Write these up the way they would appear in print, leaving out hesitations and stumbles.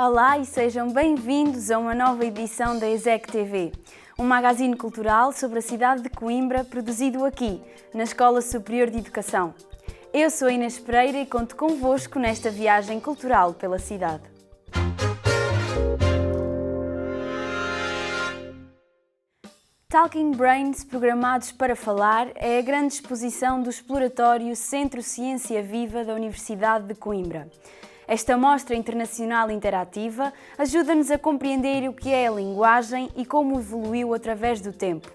Olá e sejam bem-vindos a uma nova edição da ESEC TV, um magazine cultural sobre a cidade de Coimbra, produzido aqui, na Escola Superior de Educação. Eu sou Inês Pereira e conto convosco nesta viagem cultural pela cidade. Talking Brains Programados para Falar é a grande exposição do exploratório Centro Ciência Viva da Universidade de Coimbra. Esta mostra internacional interativa ajuda-nos a compreender o que é a linguagem e como evoluiu através do tempo,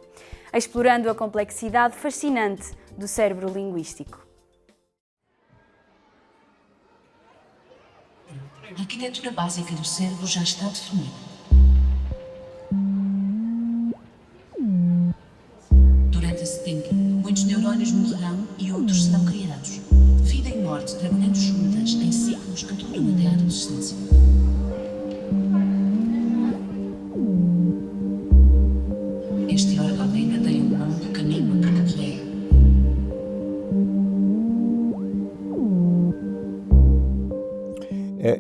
explorando a complexidade fascinante do cérebro linguístico. A arquitetura básica do cérebro já está definida. Durante esse tempo, muitos neurônios morrerão e outros serão criados. Vida e morte trabalhando juntas em ciclos que duram até a adolescência. Este órgão ainda tem um longo caminho a percorrer.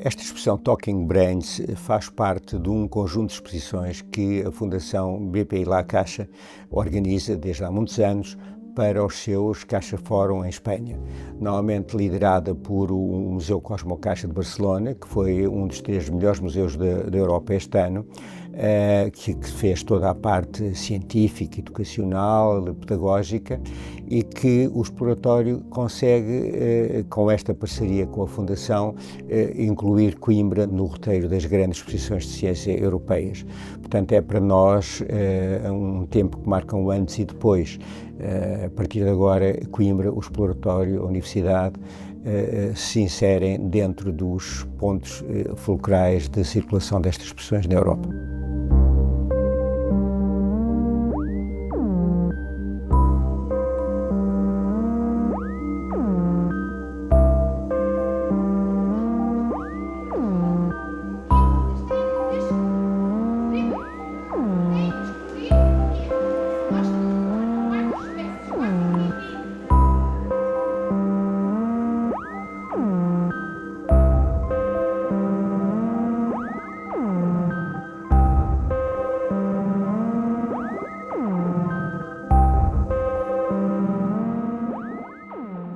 Esta exposição Talking Brains faz parte de um conjunto de exposições que a Fundação BPI La Caixa organiza desde há muitos anos para os seus Caixa Fórum em Espanha, normalmente liderada por o Museu Cosmo Caixa de Barcelona, que foi um dos 3 melhores museus da Europa este ano, que fez toda a parte científica, educacional, pedagógica, e que o exploratório consegue, com esta parceria com a Fundação, incluir Coimbra no roteiro das grandes exposições de ciência europeias. Portanto, é para nós um tempo que marca um antes e depois. A partir de agora, Coimbra, o exploratório, a universidade, se inserem dentro dos pontos fulcrais de circulação destas expressões na Europa.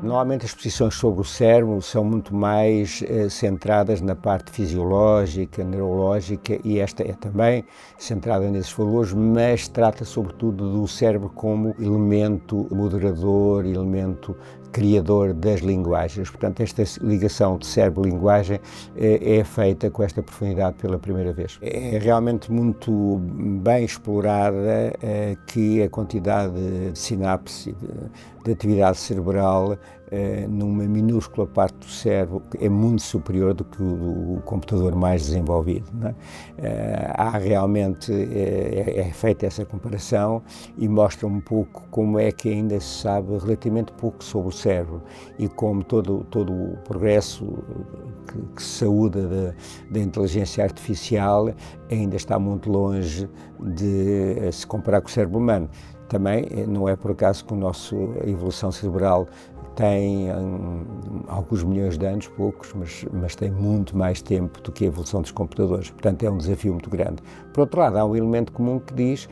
Normalmente as exposições sobre o cérebro são muito mais centradas na parte fisiológica, neurológica, e esta é também centrada nesses valores, mas trata sobretudo do cérebro como elemento moderador, elemento criador das linguagens. Portanto, esta ligação de cérebro-linguagem é feita com esta profundidade pela primeira vez. É realmente muito bem explorada que a quantidade de sinapse, de atividade cerebral, numa minúscula parte do cérebro é muito superior do que o computador mais desenvolvido, não é? Há realmente, é feita essa comparação e mostra um pouco como é que ainda se sabe relativamente pouco sobre o cérebro e como todo o progresso que se saúda da inteligência artificial ainda está muito longe de se comparar com o cérebro humano. Também não é por acaso que a nossa evolução cerebral tem alguns milhões de anos, poucos, mas tem muito mais tempo do que a evolução dos computadores. Portanto, é um desafio muito grande. Por outro lado, há um elemento comum que diz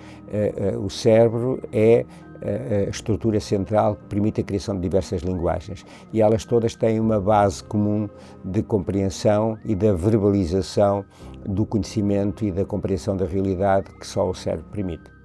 o cérebro é a estrutura central que permite a criação de diversas linguagens e elas todas têm uma base comum de compreensão e da verbalização do conhecimento e da compreensão da realidade que só o cérebro permite.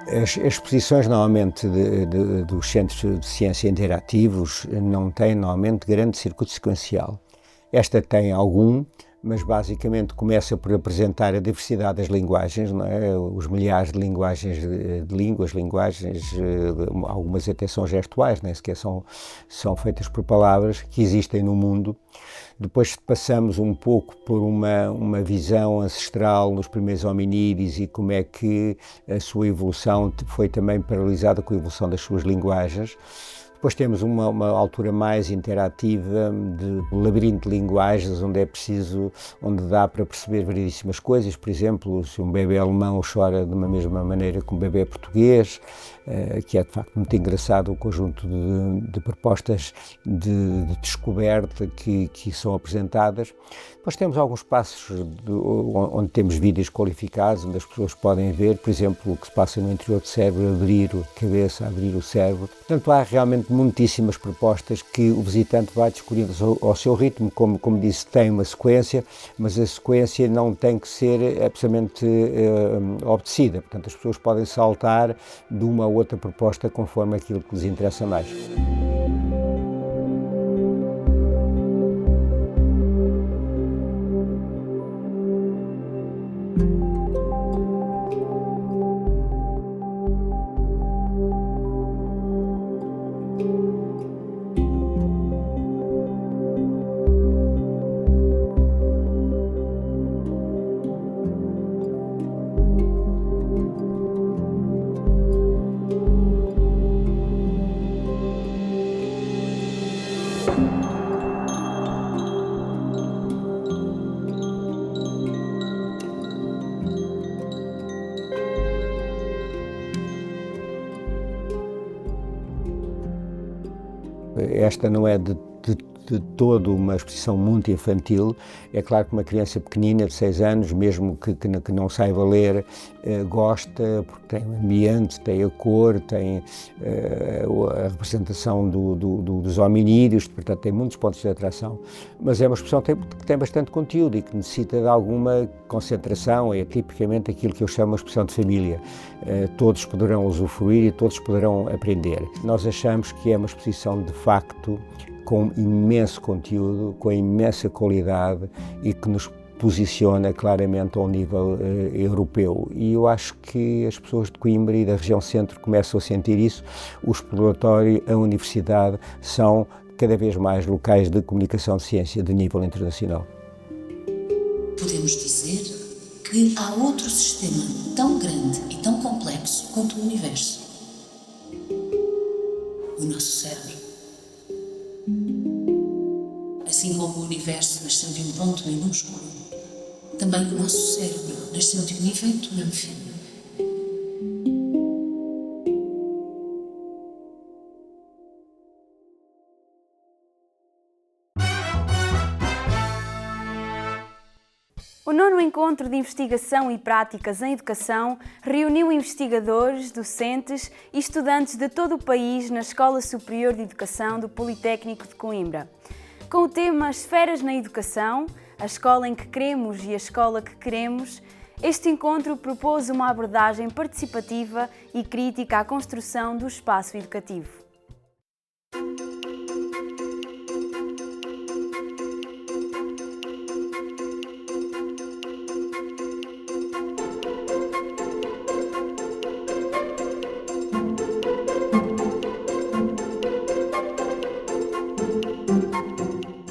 As exposições normalmente dos centros de ciência interativos não têm normalmente grande circuito sequencial. Esta tem algum, mas basicamente começa por apresentar a diversidade das linguagens, não é? Os milhares de linguagens algumas até são gestuais, nem sequer são feitas por palavras, que existem no mundo. Depois passamos um pouco por uma visão ancestral nos primeiros hominídeos e como é que a sua evolução foi também paralisada com a evolução das suas linguagens. Depois temos uma altura mais interativa de labirinto de linguagens, onde dá para perceber variedíssimas coisas. Por exemplo, se um bebê alemão chora de uma mesma maneira que um bebê português, que é de facto muito engraçado o conjunto de propostas de descoberta que são apresentadas. Depois temos alguns passos onde temos vídeos qualificados, onde as pessoas podem ver, por exemplo, o que se passa no interior do cérebro, abrir a cabeça, abrir o cérebro. Portanto, há realmente muitíssimas propostas que o visitante vai descobrindo ao seu ritmo. Como disse, tem uma sequência, mas a sequência não tem que ser absolutamente obedecida. Portanto, as pessoas podem saltar de uma a outra proposta conforme aquilo que lhes interessa mais. Esta não é de todo uma exposição muito infantil. É claro que uma criança pequenina de 6 anos, mesmo que não saiba ler, gosta, porque tem o ambiente, tem a cor, tem a representação dos hominídeos, portanto tem muitos pontos de atração. Mas é uma exposição que tem bastante conteúdo e que necessita de alguma concentração, é tipicamente aquilo que eu chamo de exposição de família. Todos poderão usufruir e todos poderão aprender. Nós achamos que é uma exposição de facto com imenso conteúdo, com imensa qualidade e que nos posiciona claramente ao nível europeu. E eu acho que as pessoas de Coimbra e da região centro começam a sentir isso. O exploratório, a universidade, são cada vez mais locais de comunicação de ciência de nível internacional. Podemos dizer que há outro sistema tão grande e tão complexo quanto o universo. O nosso cérebro. Assim como o universo nasceu de um ponto minúsculo, também o nosso cérebro nasceu de um evento ínfimo. O 9º Encontro de Investigação e Práticas em Educação reuniu investigadores, docentes e estudantes de todo o país na Escola Superior de Educação do Politécnico de Coimbra. Com o tema Esferas na Educação, a escola em que queremos e a escola que queremos, este encontro propôs uma abordagem participativa e crítica à construção do espaço educativo.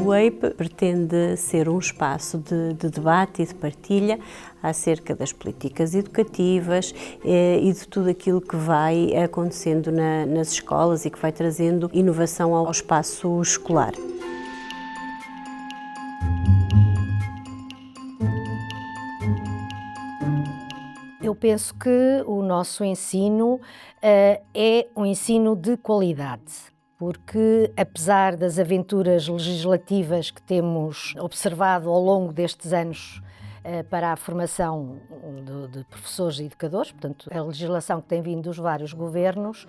O EIP pretende ser um espaço de debate e de partilha acerca das políticas educativas e de tudo aquilo que vai acontecendo nas escolas e que vai trazendo inovação ao espaço escolar. Eu penso que o nosso ensino é um ensino de qualidade. Porque, apesar das aventuras legislativas que temos observado ao longo destes anos para a formação de professores e educadores, portanto, a legislação que tem vindo dos vários governos,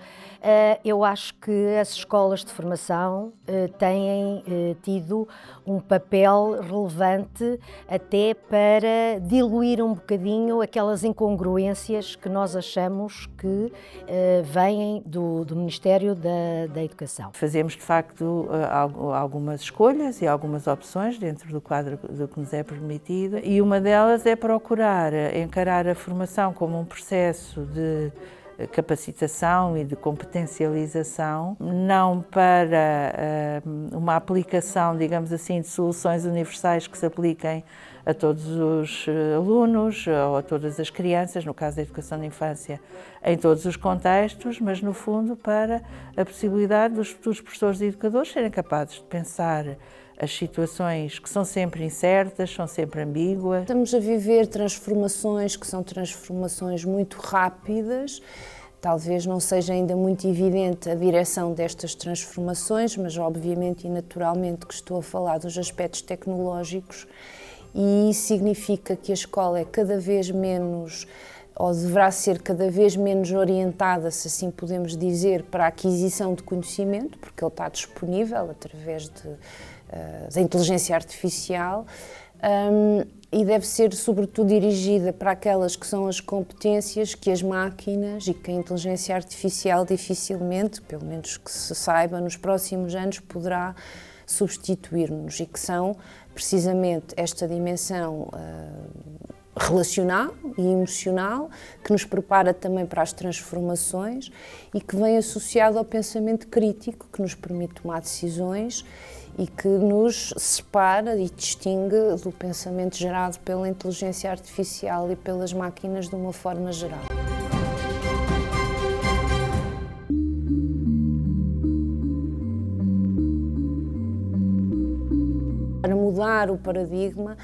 eu acho que as escolas de formação têm tido um papel relevante até para diluir um bocadinho aquelas incongruências que nós achamos que vêm do Ministério da Educação. Fazemos, de facto, algumas escolhas e algumas opções dentro do quadro do que nos é permitido, e uma delas é procurar encarar a formação como um processo de capacitação e de competencialização, não para uma aplicação, digamos assim, de soluções universais que se apliquem a todos os alunos ou a todas as crianças, no caso da educação da infância, em todos os contextos, mas no fundo para a possibilidade dos futuros professores e educadores serem capazes de pensar as situações que são sempre incertas, são sempre ambíguas. Estamos a viver transformações que são transformações muito rápidas. Talvez não seja ainda muito evidente a direção destas transformações, mas obviamente e naturalmente que estou a falar dos aspectos tecnológicos, e isso significa que a escola é cada vez menos, ou deverá ser cada vez menos orientada, se assim podemos dizer, para a aquisição de conhecimento, porque ele está disponível através da inteligência artificial, e deve ser sobretudo dirigida para aquelas que são as competências que as máquinas e que a inteligência artificial dificilmente, pelo menos que se saiba, nos próximos anos poderá substituir-nos, e que são precisamente esta dimensão relacional e emocional, que nos prepara também para as transformações e que vem associado ao pensamento crítico, que nos permite tomar decisões e que nos separa e distingue do pensamento gerado pela inteligência artificial e pelas máquinas de uma forma geral. Para mudar o paradigma,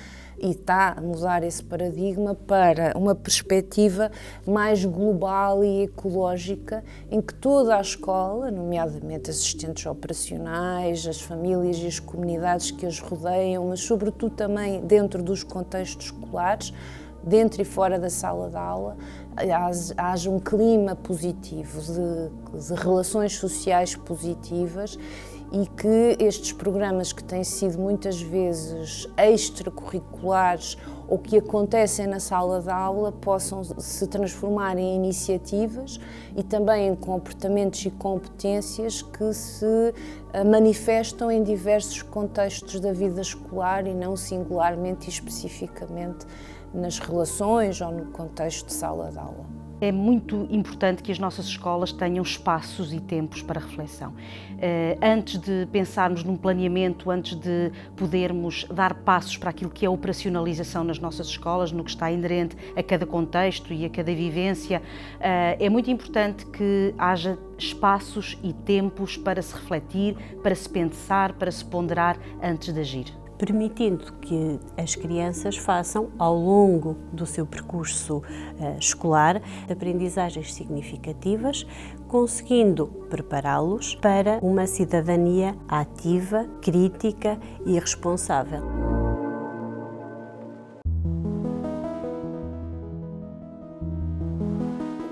e está a mudar esse paradigma para uma perspectiva mais global e ecológica, em que toda a escola, nomeadamente assistentes operacionais, as famílias e as comunidades que as rodeiam, mas sobretudo também dentro dos contextos escolares, dentro e fora da sala de aula, haja um clima positivo, de relações sociais positivas, e que estes programas que têm sido muitas vezes extracurriculares ou que acontecem na sala de aula possam se transformar em iniciativas e também em comportamentos e competências que se manifestam em diversos contextos da vida escolar e não singularmente e especificamente nas relações ou no contexto de sala de aula. É muito importante que as nossas escolas tenham espaços e tempos para reflexão. Antes de pensarmos num planeamento, antes de podermos dar passos para aquilo que é a operacionalização nas nossas escolas, no que está inerente a cada contexto e a cada vivência, é muito importante que haja espaços e tempos para se refletir, para se pensar, para se ponderar antes de agir, permitindo que as crianças façam, ao longo do seu percurso escolar, aprendizagens significativas, conseguindo prepará-los para uma cidadania ativa, crítica e responsável.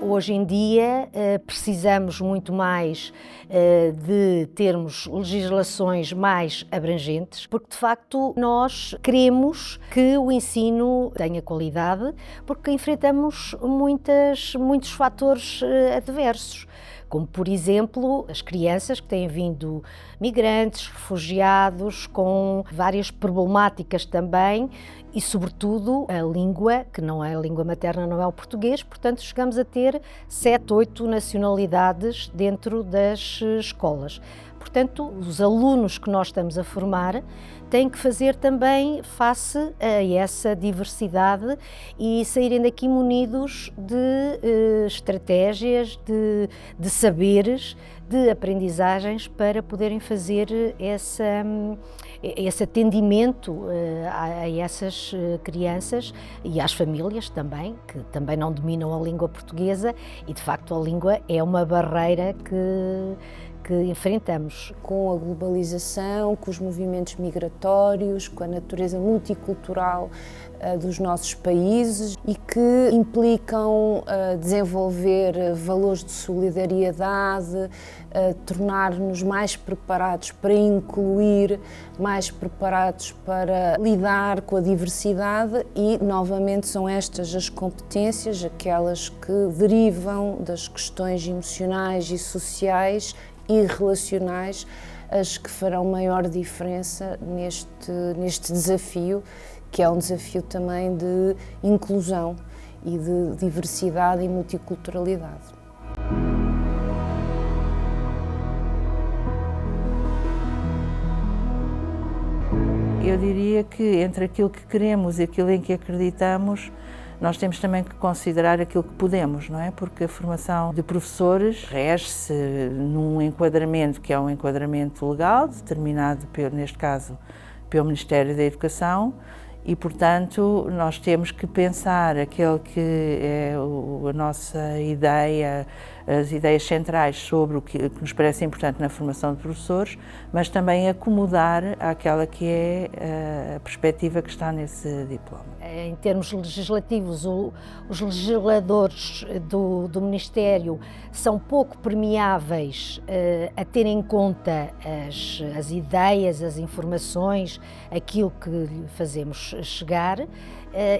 Hoje em dia precisamos muito mais de termos legislações mais abrangentes, porque de facto nós queremos que o ensino tenha qualidade, porque enfrentamos muitos fatores adversos, como por exemplo as crianças que têm vindo migrantes, refugiados, com várias problemáticas também, e sobretudo a língua, que não é a língua materna, não é o português, portanto chegamos a ter 7, 8 nacionalidades dentro das escolas. Portanto, os alunos que nós estamos a formar têm que fazer também face a essa diversidade e saírem daqui munidos de estratégias, de saberes, de aprendizagens para poderem fazer esse atendimento a essas crianças e às famílias também, que também não dominam a língua portuguesa, e de facto a língua é uma barreira que que enfrentamos. Com a globalização, com os movimentos migratórios, com a natureza multicultural dos nossos países e que implicam desenvolver valores de solidariedade, tornar-nos mais preparados para incluir, mais preparados para lidar com a diversidade e, novamente, são estas as competências, aquelas que derivam das questões emocionais e sociais e relacionais, as que farão maior diferença neste desafio, que é um desafio também de inclusão e de diversidade e multiculturalidade. Eu diria que entre aquilo que queremos e aquilo em que acreditamos, nós temos também que considerar aquilo que podemos, não é? Porque a formação de professores rege-se num enquadramento que é um enquadramento legal, determinado, neste caso, pelo Ministério da Educação, e, portanto, nós temos que pensar aquele que é a nossa ideia, as ideias centrais sobre o que nos parece importante na formação de professores, mas também acomodar àquela que é a perspectiva que está nesse diploma. Em termos legislativos, os legisladores do Ministério são pouco permeáveis a ter em conta as ideias, as informações, aquilo que lhe fazemos chegar.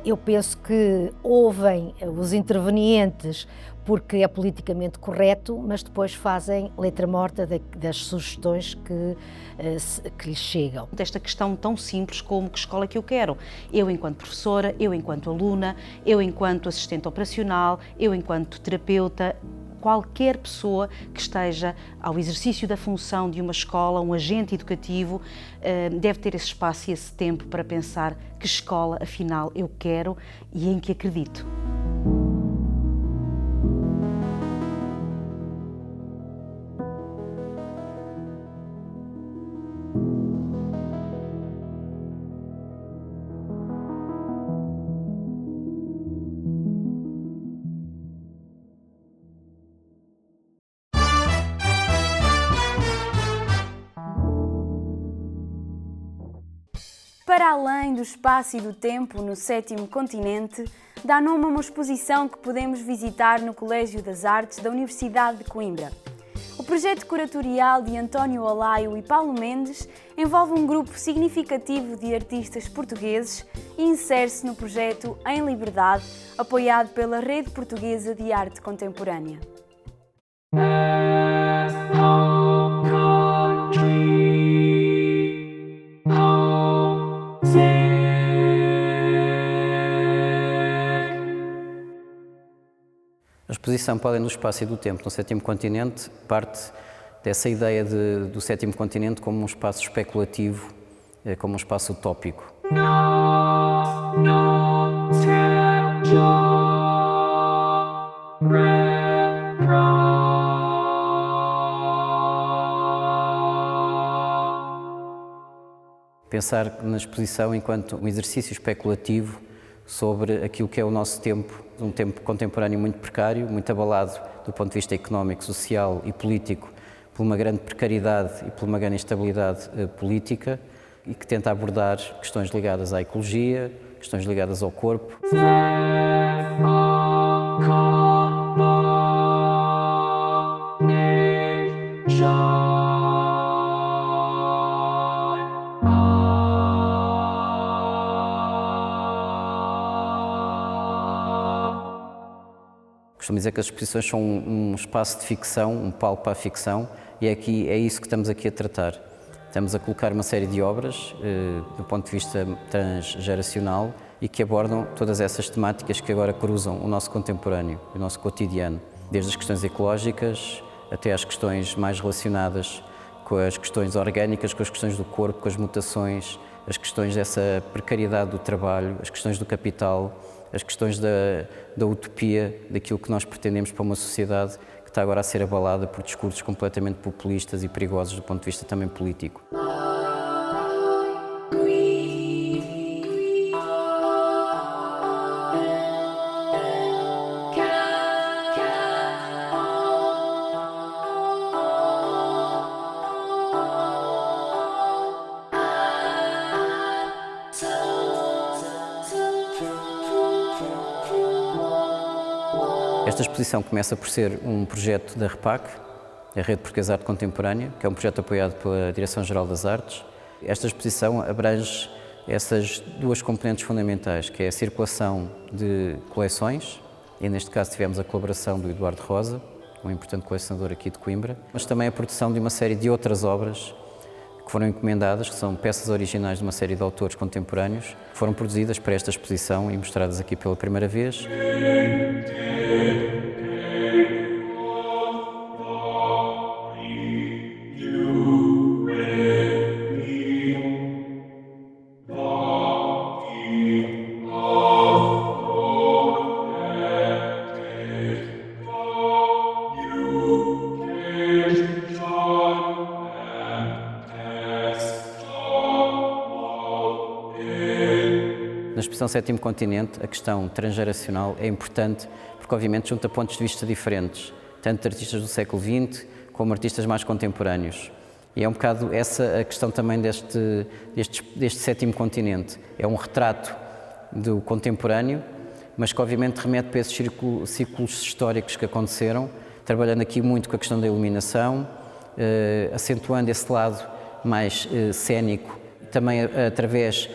Eu penso que ouvem os intervenientes porque é politicamente correto, mas depois fazem letra morta das sugestões que lhes chegam. Desta questão tão simples como que escola que eu quero. Eu enquanto professora, eu enquanto aluna, eu enquanto assistente operacional, eu enquanto terapeuta, qualquer pessoa que esteja ao exercício da função de uma escola, um agente educativo, deve ter esse espaço e esse tempo para pensar que escola, afinal, eu quero e em que acredito. Para além do espaço e do tempo no sétimo continente, dá nome a uma exposição que podemos visitar no Colégio das Artes da Universidade de Coimbra. O projeto curatorial de António Olaio e Paulo Mendes envolve um grupo significativo de artistas portugueses e insere-se no projeto Em Liberdade, apoiado pela Rede Portuguesa de Arte Contemporânea. A exposição, para além do espaço e do tempo no sétimo continente, parte dessa ideia do sétimo continente como um espaço especulativo, como um espaço utópico. Pensar na exposição enquanto um exercício especulativo sobre aquilo que é o nosso tempo, um tempo contemporâneo muito precário, muito abalado do ponto de vista económico, social e político, por uma grande precariedade e por uma grande instabilidade política, e que tenta abordar questões ligadas à ecologia, questões ligadas ao corpo. Costumo dizer que as exposições são um espaço de ficção, um palco para a ficção, e é isso que estamos aqui a tratar. Estamos a colocar uma série de obras, do ponto de vista transgeracional, e que abordam todas essas temáticas que agora cruzam o nosso contemporâneo, o nosso cotidiano, desde as questões ecológicas até às questões mais relacionadas com as questões orgânicas, com as questões do corpo, com as mutações, as questões dessa precariedade do trabalho, as questões do capital, as questões da utopia, daquilo que nós pretendemos para uma sociedade que está agora a ser abalada por discursos completamente populistas e perigosos do ponto de vista também político. Esta exposição começa por ser um projeto da REPAC, a Rede Portuguesa de Arte Contemporânea, que é um projeto apoiado pela Direção-Geral das Artes. Esta exposição abrange essas duas componentes fundamentais, que é a circulação de coleções, e neste caso tivemos a colaboração do Eduardo Rosa, um importante colecionador aqui de Coimbra, mas também a produção de uma série de outras obras que foram encomendadas, que são peças originais de uma série de autores contemporâneos, que foram produzidas para esta exposição e mostradas aqui pela primeira vez. Na exposição Sétimo Continente, a questão transgeracional é importante porque, obviamente, junta pontos de vista diferentes, tanto de artistas do século XX como artistas mais contemporâneos. E é um bocado essa a questão também deste Sétimo Continente. É um retrato do contemporâneo, mas que, obviamente, remete para esses ciclos históricos que aconteceram, trabalhando aqui muito com a questão da iluminação, acentuando esse lado mais cênico, também através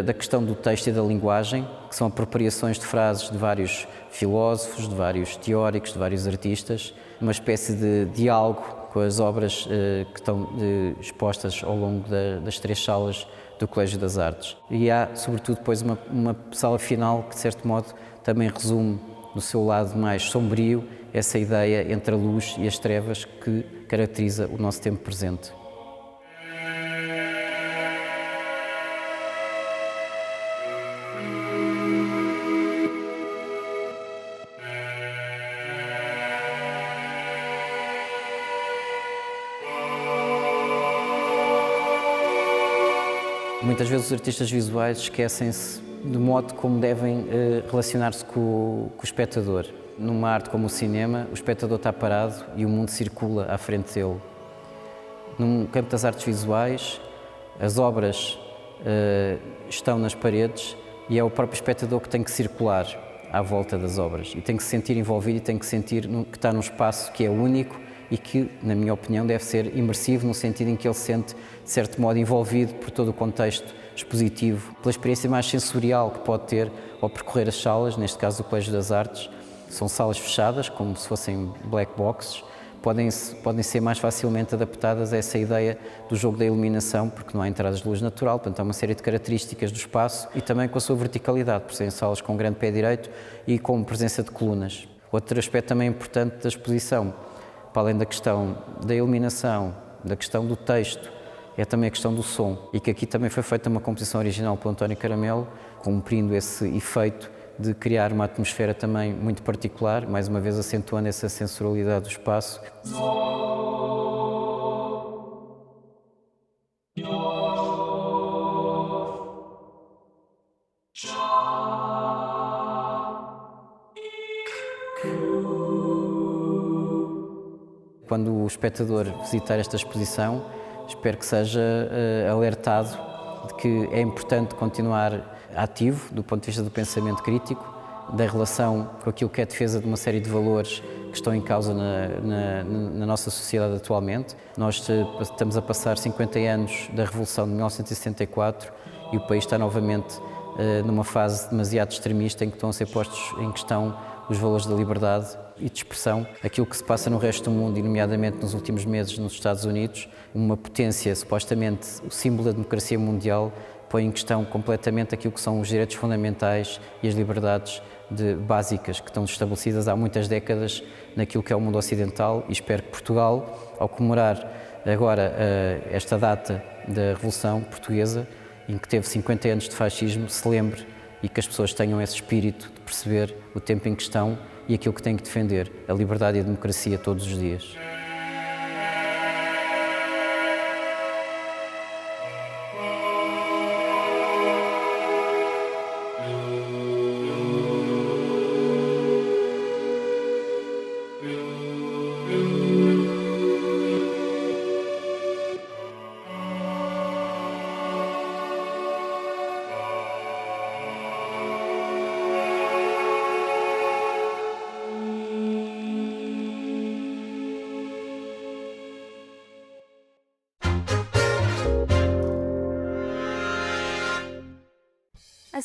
da questão do texto e da linguagem, que são apropriações de frases de vários filósofos, de vários teóricos, de vários artistas, uma espécie de diálogo com as obras que estão expostas ao longo das 3 salas do Colégio das Artes. E há, sobretudo, depois uma sala final que, de certo modo, também resume, no seu lado mais sombrio, essa ideia entre a luz e as trevas que caracteriza o nosso tempo presente. Muitas vezes os artistas visuais esquecem-se do modo como devem relacionar-se com o espectador. Numa arte como o cinema, o espectador está parado e o mundo circula à frente dele. No campo das artes visuais, as obras estão nas paredes e é o próprio espectador que tem que circular à volta das obras e tem que se sentir envolvido e tem que sentir que está num espaço que é único e que, na minha opinião, deve ser imersivo no sentido em que ele se sente, de certo modo, envolvido por todo o contexto expositivo, pela experiência mais sensorial que pode ter ao percorrer as salas, neste caso do Colégio das Artes. São salas fechadas, como se fossem black boxes, podem ser mais facilmente adaptadas a essa ideia do jogo da iluminação, porque não há entradas de luz natural, portanto há uma série de características do espaço e também com a sua verticalidade, por serem salas com grande pé direito e com presença de colunas. Outro aspecto também importante da exposição, para além da questão da iluminação, da questão do texto, é também a questão do som, e que aqui também foi feita uma composição original pelo António Caramelo, cumprindo esse efeito de criar uma atmosfera também muito particular, mais uma vez acentuando essa sensorialidade do espaço. Quando o espectador visitar esta exposição, espero que seja alertado de que é importante continuar ativo do ponto de vista do pensamento crítico, da relação com aquilo que é a defesa de uma série de valores que estão em causa na nossa sociedade atualmente. Nós estamos a passar 50 anos da Revolução de 1964 e o país está novamente numa fase demasiado extremista em que estão a ser postos em questão os valores da liberdade e de expressão. Aquilo que se passa no resto do mundo, e nomeadamente nos últimos meses nos Estados Unidos, uma potência, supostamente o símbolo da democracia mundial, põe em questão completamente aquilo que são os direitos fundamentais e as liberdades básicas que estão estabelecidas há muitas décadas naquilo que é o mundo ocidental, e espero que Portugal, ao comemorar agora esta data da Revolução Portuguesa, em que teve 50 anos de fascismo, se lembre e que as pessoas tenham esse espírito de perceber o tempo em que estão e aquilo que têm que defender, a liberdade e a democracia todos os dias.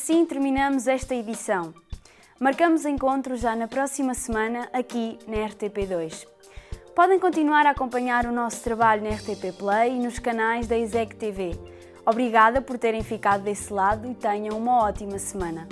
Assim terminamos esta edição. Marcamos encontro já na próxima semana aqui na RTP2. Podem continuar a acompanhar o nosso trabalho na RTP Play e nos canais da ESEC TV. Obrigada por terem ficado desse lado e tenham uma ótima semana.